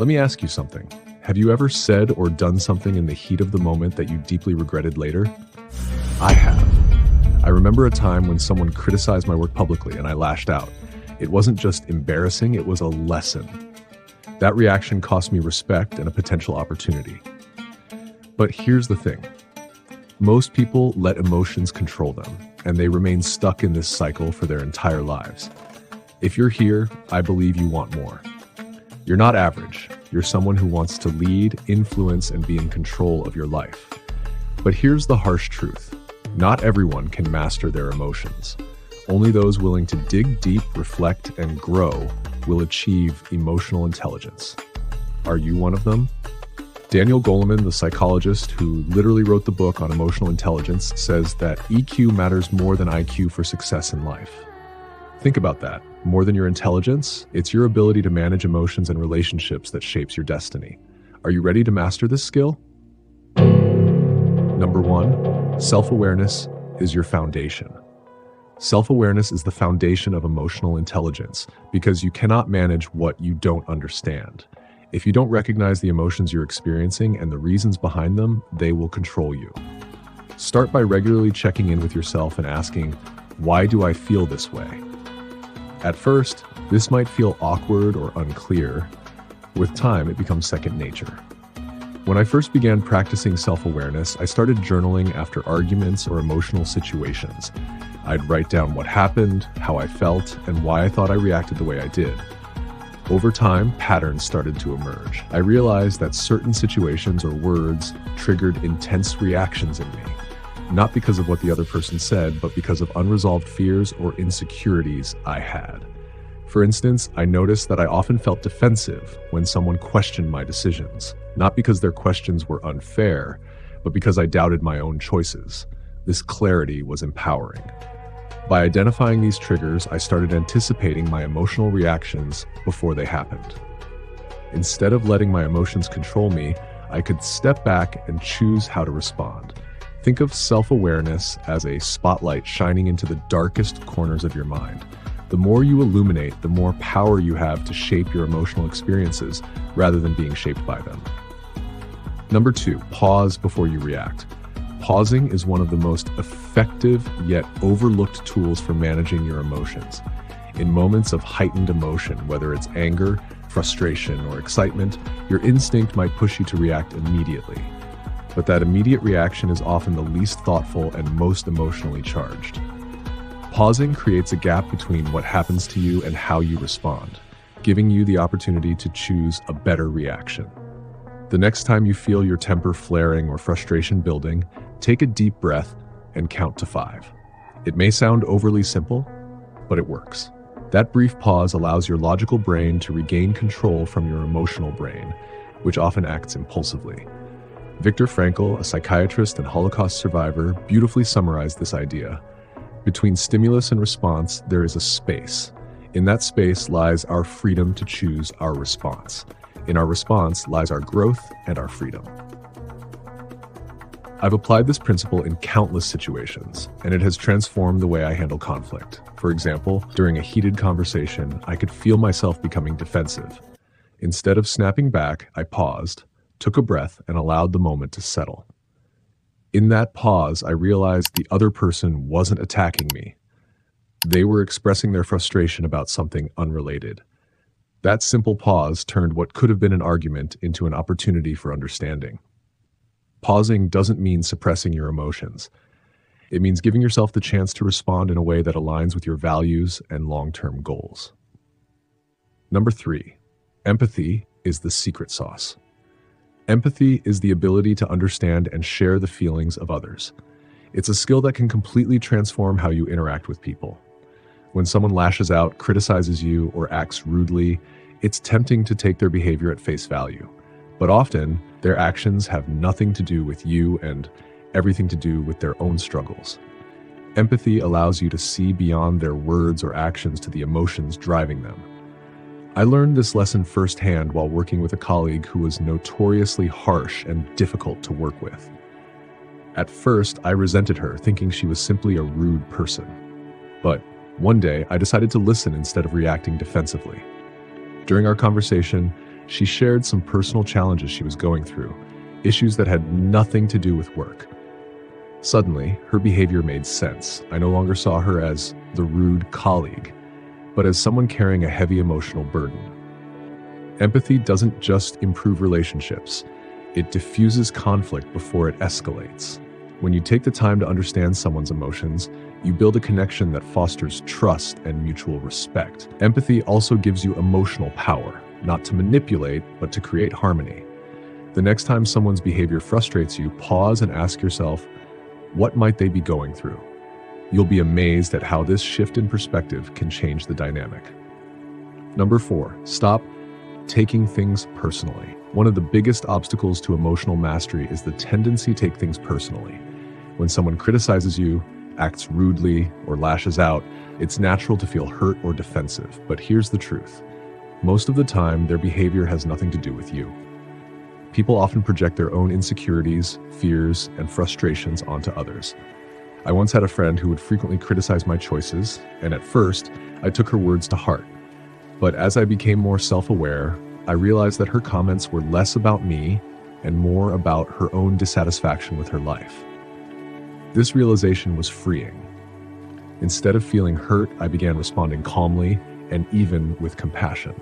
Let me ask you something. Have you ever said or done something in the heat of the moment that you deeply regretted later? I have. I remember a time when someone criticized my work publicly and I lashed out. It wasn't just embarrassing, it was a lesson. That reaction cost me respect and a potential opportunity. But here's the thing. Most people let emotions control them, and they remain stuck in this cycle for their entire lives. If you're here, I believe you want more. You're not average. You're someone who wants to lead, influence, and be in control of your life. But here's the harsh truth. Not everyone can master their emotions. Only those willing to dig deep, reflect, and grow will achieve emotional intelligence. Are you one of them? Daniel Goleman, the psychologist who literally wrote the book on emotional intelligence, says that EQ matters more than IQ for success in life. Think about that. More than your intelligence, it's your ability to manage emotions and relationships that shapes your destiny. Are you ready to master this skill? Number 1, self-awareness is your foundation. Self-awareness is the foundation of emotional intelligence because you cannot manage what you don't understand. If you don't recognize the emotions you're experiencing and the reasons behind them, they will control you. Start by regularly checking in with yourself and asking, why do I feel this way? At first, this might feel awkward or unclear. With time, it becomes second nature. When I first began practicing self-awareness, I started journaling after arguments or emotional situations. I'd write down what happened, how I felt, and why I thought I reacted the way I did. Over time, patterns started to emerge. I realized that certain situations or words triggered intense reactions in me, not because of what the other person said, but because of unresolved fears or insecurities I had. For instance, I noticed that I often felt defensive when someone questioned my decisions, not because their questions were unfair, but because I doubted my own choices. This clarity was empowering. By identifying these triggers, I started anticipating my emotional reactions before they happened. Instead of letting my emotions control me, I could step back and choose how to respond. Think of self-awareness as a spotlight shining into the darkest corners of your mind. The more you illuminate, the more power you have to shape your emotional experiences rather than being shaped by them. Number 2, pause before you react. Pausing is one of the most effective yet overlooked tools for managing your emotions. In moments of heightened emotion, whether it's anger, frustration, or excitement, your instinct might push you to react immediately. But that immediate reaction is often the least thoughtful and most emotionally charged. Pausing creates a gap between what happens to you and how you respond, giving you the opportunity to choose a better reaction. The next time you feel your temper flaring or frustration building, take a deep breath and count to 5. It may sound overly simple, but it works. That brief pause allows your logical brain to regain control from your emotional brain, which often acts impulsively. Viktor Frankl, a psychiatrist and Holocaust survivor, beautifully summarized this idea. Between stimulus and response, there is a space. In that space lies our freedom to choose our response. In our response lies our growth and our freedom. I've applied this principle in countless situations, and it has transformed the way I handle conflict. For example, during a heated conversation, I could feel myself becoming defensive. Instead of snapping back, I paused, took a breath, and allowed the moment to settle. In that pause, I realized the other person wasn't attacking me. They were expressing their frustration about something unrelated. That simple pause turned what could have been an argument into an opportunity for understanding. Pausing doesn't mean suppressing your emotions. It means giving yourself the chance to respond in a way that aligns with your values and long-term goals. Number 3, empathy is the secret sauce. Empathy is the ability to understand and share the feelings of others. It's a skill that can completely transform how you interact with people. When someone lashes out, criticizes you, or acts rudely, it's tempting to take their behavior at face value. But often, their actions have nothing to do with you and everything to do with their own struggles. Empathy allows you to see beyond their words or actions to the emotions driving them. I learned this lesson firsthand while working with a colleague who was notoriously harsh and difficult to work with. At first, I resented her, thinking she was simply a rude person. But one day, I decided to listen instead of reacting defensively. During our conversation, She shared some personal challenges she was going through, issues that had nothing to do with work. Suddenly, her behavior made sense. I no longer saw her as the rude colleague, but as someone carrying a heavy emotional burden. Empathy doesn't just improve relationships, it diffuses conflict before it escalates. When you take the time to understand someone's emotions, you build a connection that fosters trust and mutual respect. Empathy also gives you emotional power, not to manipulate, but to create harmony. The next time someone's behavior frustrates you, pause and ask yourself, what might they be going through? You'll be amazed at how this shift in perspective can change the dynamic. Number 4, stop taking things personally. One of the biggest obstacles to emotional mastery is the tendency to take things personally. When someone criticizes you, acts rudely, or lashes out, it's natural to feel hurt or defensive. But here's the truth. Most of the time, their behavior has nothing to do with you. People often project their own insecurities, fears, and frustrations onto others. I once had a friend who would frequently criticize my choices, and at first, I took her words to heart. But as I became more self-aware, I realized that her comments were less about me and more about her own dissatisfaction with her life. This realization was freeing. Instead of feeling hurt, I began responding calmly and even with compassion.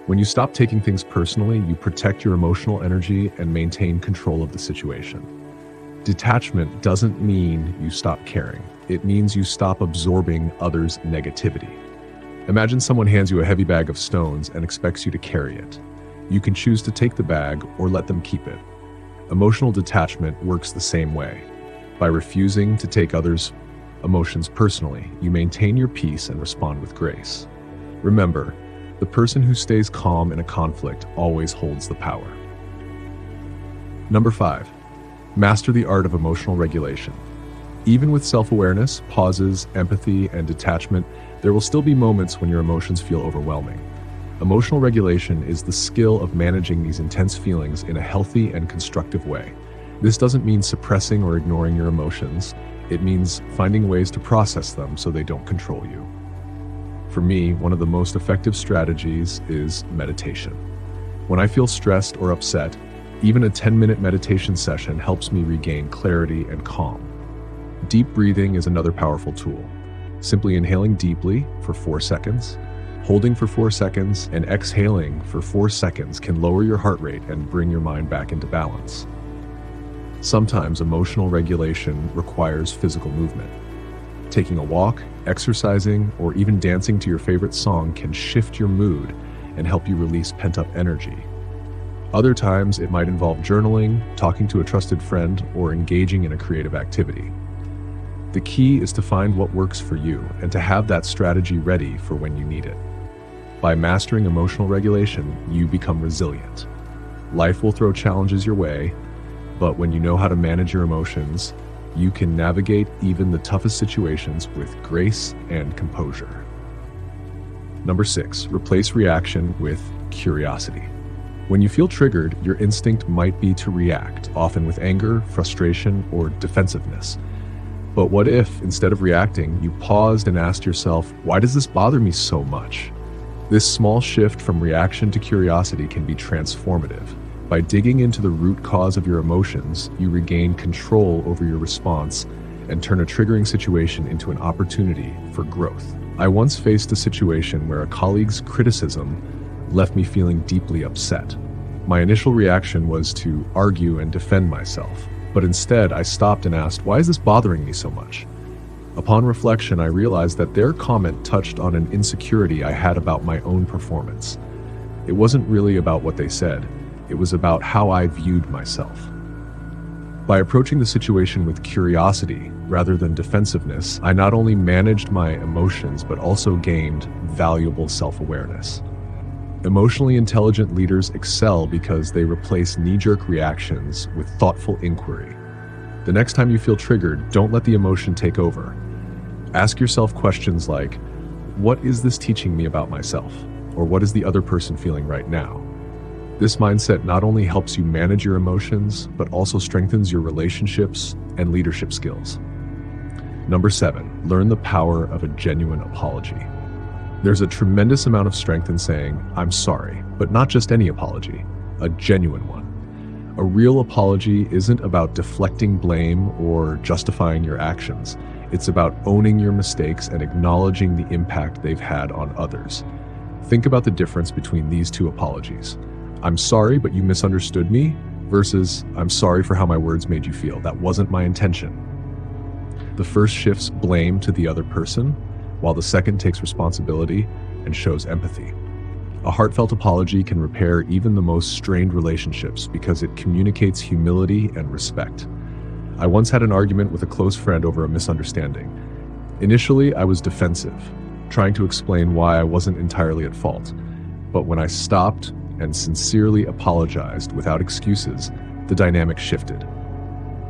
When you stop taking things personally, you protect your emotional energy and maintain control of the situation. Detachment doesn't mean you stop caring. It means you stop absorbing others' negativity. Imagine someone hands you a heavy bag of stones and expects you to carry it. You can choose to take the bag or let them keep it. Emotional detachment works the same way. By refusing to take others' emotions personally, you maintain your peace and respond with grace. Remember, the person who stays calm in a conflict always holds the power. Number 5, master the art of emotional regulation. Even with self-awareness, pauses, empathy, and detachment, there will still be moments when your emotions feel overwhelming. Emotional regulation is the skill of managing these intense feelings in a healthy and constructive way. This doesn't mean suppressing or ignoring your emotions. It means finding ways to process them so they don't control you. For me, one of the most effective strategies is meditation. When I feel stressed or upset, even a 10-minute meditation session helps me regain clarity and calm. Deep breathing is another powerful tool. Simply inhaling deeply for 4 seconds, holding for 4 seconds, and exhaling for 4 seconds can lower your heart rate and bring your mind back into balance. Sometimes emotional regulation requires physical movement. Taking a walk, exercising, or even dancing to your favorite song can shift your mood and help you release pent-up energy. Other times, it might involve journaling, talking to a trusted friend, or engaging in a creative activity. The key is to find what works for you and to have that strategy ready for when you need it. By mastering emotional regulation, you become resilient. Life will throw challenges your way, but when you know how to manage your emotions, you can navigate even the toughest situations with grace and composure. Number 6, replace reaction with curiosity. When you feel triggered, your instinct might be to react, often with anger, frustration, or defensiveness. But what if, instead of reacting, you paused and asked yourself, why does this bother me so much? This small shift from reaction to curiosity can be transformative. By digging into the root cause of your emotions, you regain control over your response and turn a triggering situation into an opportunity for growth. I once faced a situation where a colleague's criticism left me feeling deeply upset. My initial reaction was to argue and defend myself. But instead, I stopped and asked, why is this bothering me so much? Upon reflection, I realized that their comment touched on an insecurity I had about my own performance. It wasn't really about what they said. It was about how I viewed myself. By approaching the situation with curiosity rather than defensiveness, I not only managed my emotions, but also gained valuable self-awareness. Emotionally intelligent leaders excel because they replace knee-jerk reactions with thoughtful inquiry. The next time you feel triggered, don't let the emotion take over. Ask yourself questions like, what is this teaching me about myself? Or what is the other person feeling right now? This mindset not only helps you manage your emotions, but also strengthens your relationships and leadership skills. Number 7, learn the power of a genuine apology. There's a tremendous amount of strength in saying, I'm sorry, but But not just any apology, a genuine one. A real apology isn't about deflecting blame or justifying your actions. It's about owning your mistakes and acknowledging the impact they've had on others. Think about the difference between these two apologies. I'm sorry, but you misunderstood me, versus I'm sorry for how my words made you feel. That wasn't my intention. The first shifts blame to the other person, while the second takes responsibility and shows empathy. A heartfelt apology can repair even the most strained relationships because it communicates humility and respect. I once had an argument with a close friend over a misunderstanding. Initially, I was defensive, trying to explain why I wasn't entirely at fault. But when I stopped and sincerely apologized without excuses, the dynamic shifted.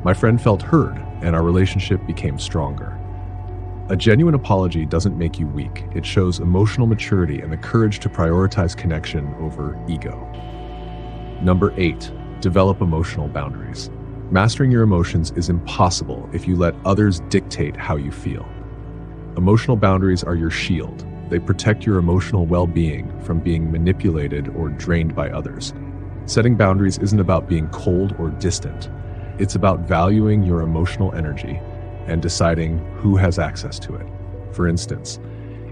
My friend felt heard, and our relationship became stronger. A genuine apology doesn't make you weak. It shows emotional maturity and the courage to prioritize connection over ego. Number 8, develop emotional boundaries. Mastering your emotions is impossible if you let others dictate how you feel. Emotional boundaries are your shield. They protect your emotional well-being from being manipulated or drained by others. Setting boundaries isn't about being cold or distant. It's about valuing your emotional energy and deciding who has access to it. For instance,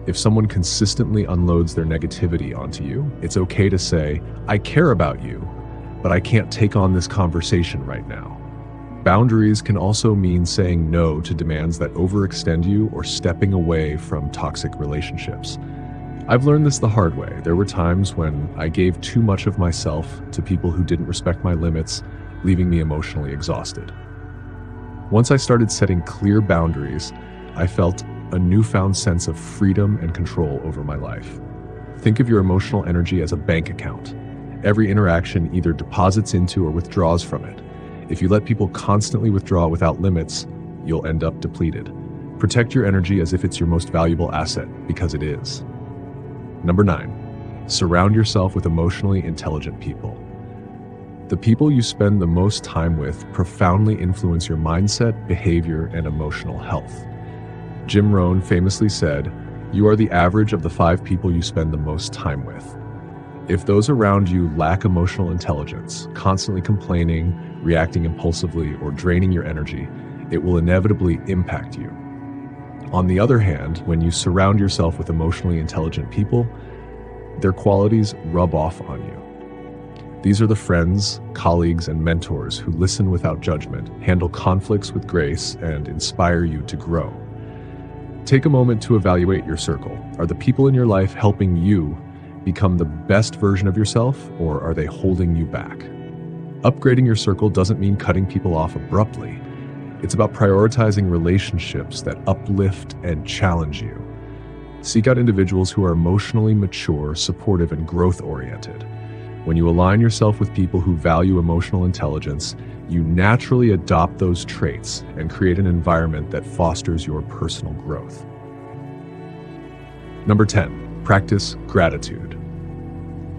if someone consistently unloads their negativity onto you, it's okay to say, I care about you, but I can't take on this conversation right now. Boundaries can also mean saying no to demands that overextend you or stepping away from toxic relationships. I've learned this the hard way. There were times when I gave too much of myself to people who didn't respect my limits, leaving me emotionally exhausted. Once I started setting clear boundaries, I felt a newfound sense of freedom and control over my life. Think of your emotional energy as a bank account. Every interaction either deposits into or withdraws from it. If you let people constantly withdraw without limits, you'll end up depleted. Protect your energy as if it's your most valuable asset, because it is. Number 9, surround yourself with emotionally intelligent people. The people you spend the most time with profoundly influence your mindset, behavior, and emotional health. Jim Rohn famously said, "You are the average of the 5 people you spend the most time with." If those around you lack emotional intelligence, constantly complaining, reacting impulsively, or draining your energy, it will inevitably impact you. On the other hand, when you surround yourself with emotionally intelligent people, their qualities rub off on you. These are the friends, colleagues, and mentors who listen without judgment, handle conflicts with grace, and inspire you to grow. Take a moment to evaluate your circle. Are the people in your life helping you become the best version of yourself, or are they holding you back? Upgrading your circle doesn't mean cutting people off abruptly. It's about prioritizing relationships that uplift and challenge you. Seek out individuals who are emotionally mature, supportive, and growth-oriented. When you align yourself with people who value emotional intelligence, you naturally adopt those traits and create an environment that fosters your personal growth. Number 10, practice gratitude.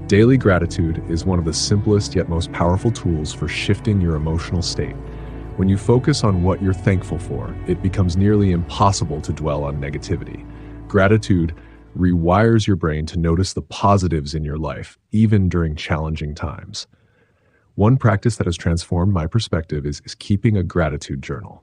Daily gratitude is one of the simplest yet most powerful tools for shifting your emotional state. When you focus on what you're thankful for, it becomes nearly impossible to dwell on negativity. Gratitude rewires your brain to notice the positives in your life, even during challenging times. One practice that has transformed my perspective is keeping a gratitude journal.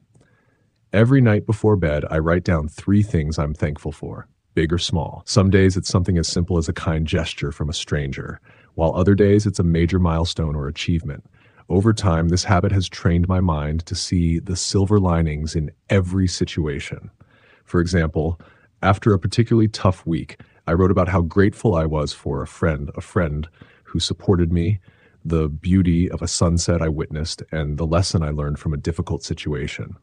Every night before bed, I write down 3 things I'm thankful for, big or small. Some days it's something as simple as a kind gesture from a stranger, while other days it's a major milestone or achievement. Over time, this habit has trained my mind to see the silver linings in every situation. For example, after a particularly tough week, I wrote about how grateful I was for a friend who supported me, the beauty of a sunset I witnessed, and the lesson I learned from a difficult situation.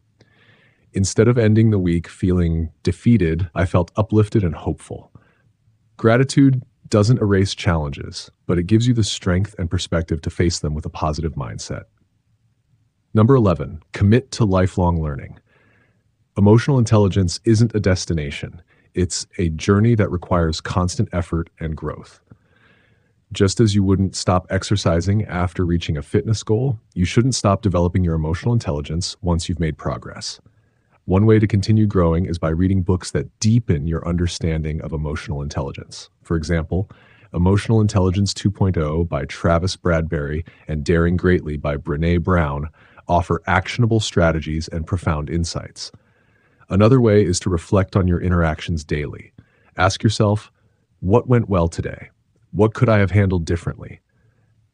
Instead of ending the week feeling defeated, I felt uplifted and hopeful. Gratitude doesn't erase challenges, but it gives you the strength and perspective to face them with a positive mindset. Number 11, commit to lifelong learning. Emotional intelligence isn't a destination. It's a journey that requires constant effort and growth. Just as you wouldn't stop exercising after reaching a fitness goal, you shouldn't stop developing your emotional intelligence once you've made progress. One way to continue growing is by reading books that deepen your understanding of emotional intelligence. For example, Emotional Intelligence 2.0 by Travis Bradberry and Daring Greatly by Brené Brown offer actionable strategies and profound insights. Another way is to reflect on your interactions daily. Ask yourself, what went well today? What could I have handled differently?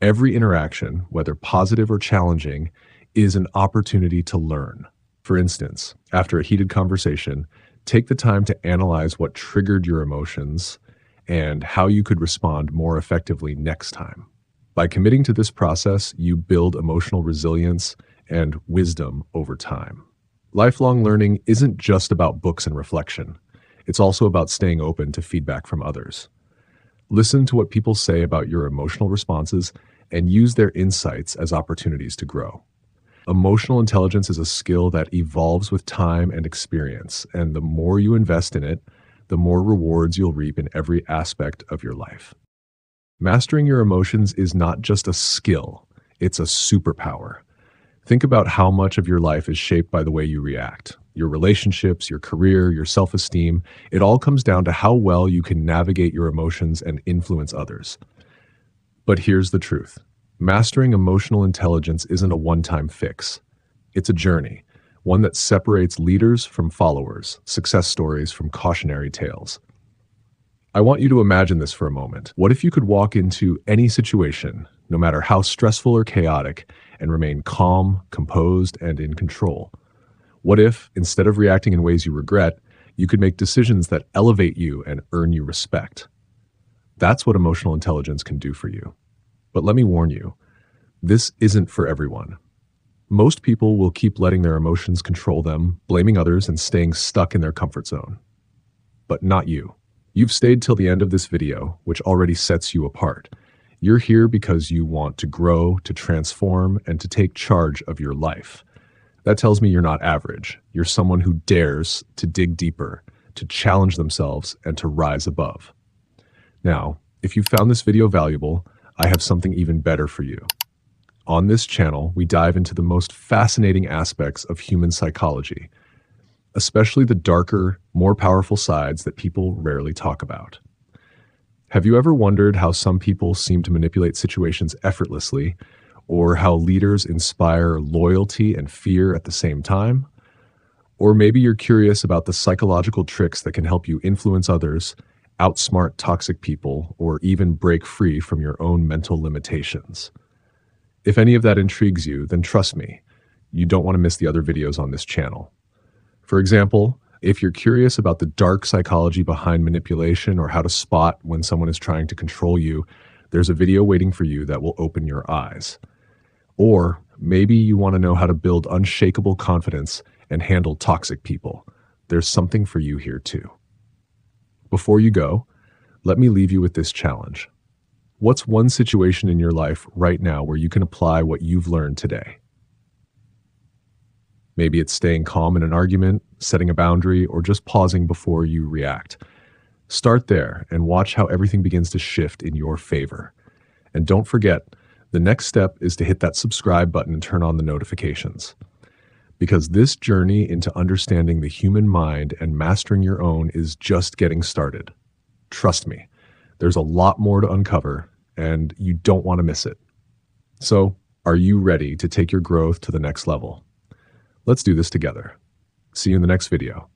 Every interaction, whether positive or challenging, is an opportunity to learn. For instance, after a heated conversation, take the time to analyze what triggered your emotions and how you could respond more effectively next time. By committing to this process, you build emotional resilience and wisdom over time. Lifelong learning isn't just about books and reflection. It's also about staying open to feedback from others. Listen to what people say about your emotional responses and use their insights as opportunities to grow. Emotional intelligence is a skill that evolves with time and experience, and the more you invest in it, the more rewards you'll reap in every aspect of your life. Mastering your emotions is not just a skill, it's a superpower. Think about how much of your life is shaped by the way you react. Your relationships, your career, your self-esteem, it all comes down to how well you can navigate your emotions and influence others. But here's the truth. Mastering emotional intelligence isn't a one-time fix. It's a journey, one that separates leaders from followers, success stories from cautionary tales. I want you to imagine this for a moment. What if you could walk into any situation, no matter how stressful or chaotic, and remain calm, composed, and in control? What if, instead of reacting in ways you regret, you could make decisions that elevate you and earn you respect? That's what emotional intelligence can do for you. But let me warn you, this isn't for everyone. Most people will keep letting their emotions control them, blaming others and staying stuck in their comfort zone. But not you. You've stayed till the end of this video, which already sets you apart. You're here because you want to grow, to transform, and to take charge of your life. That tells me you're not average. You're someone who dares to dig deeper, to challenge themselves, and to rise above. Now, if you found this video valuable, I have something even better for you. On this channel, we dive into the most fascinating aspects of human psychology, especially the darker, more powerful sides that people rarely talk about. Have you ever wondered how some people seem to manipulate situations effortlessly, or how leaders inspire loyalty and fear at the same time? Or maybe you're curious about the psychological tricks that can help you influence others, outsmart toxic people, or even break free from your own mental limitations. If any of that intrigues you, then trust me, you don't want to miss the other videos on this channel. For example, if you're curious about the dark psychology behind manipulation or how to spot when someone is trying to control you, there's a video waiting for you that will open your eyes. Or maybe you want to know how to build unshakable confidence and handle toxic people. There's something for you here too. Before you go, let me leave you with this challenge. What's one situation in your life right now where you can apply what you've learned today? Maybe it's staying calm in an argument, setting a boundary, or just pausing before you react. Start there and watch how everything begins to shift in your favor. And don't forget, the next step is to hit that subscribe button and turn on the notifications. Because this journey into understanding the human mind and mastering your own is just getting started. Trust me, there's a lot more to uncover, and you don't want to miss it. So, are you ready to take your growth to the next level? Let's do this together. See you in the next video.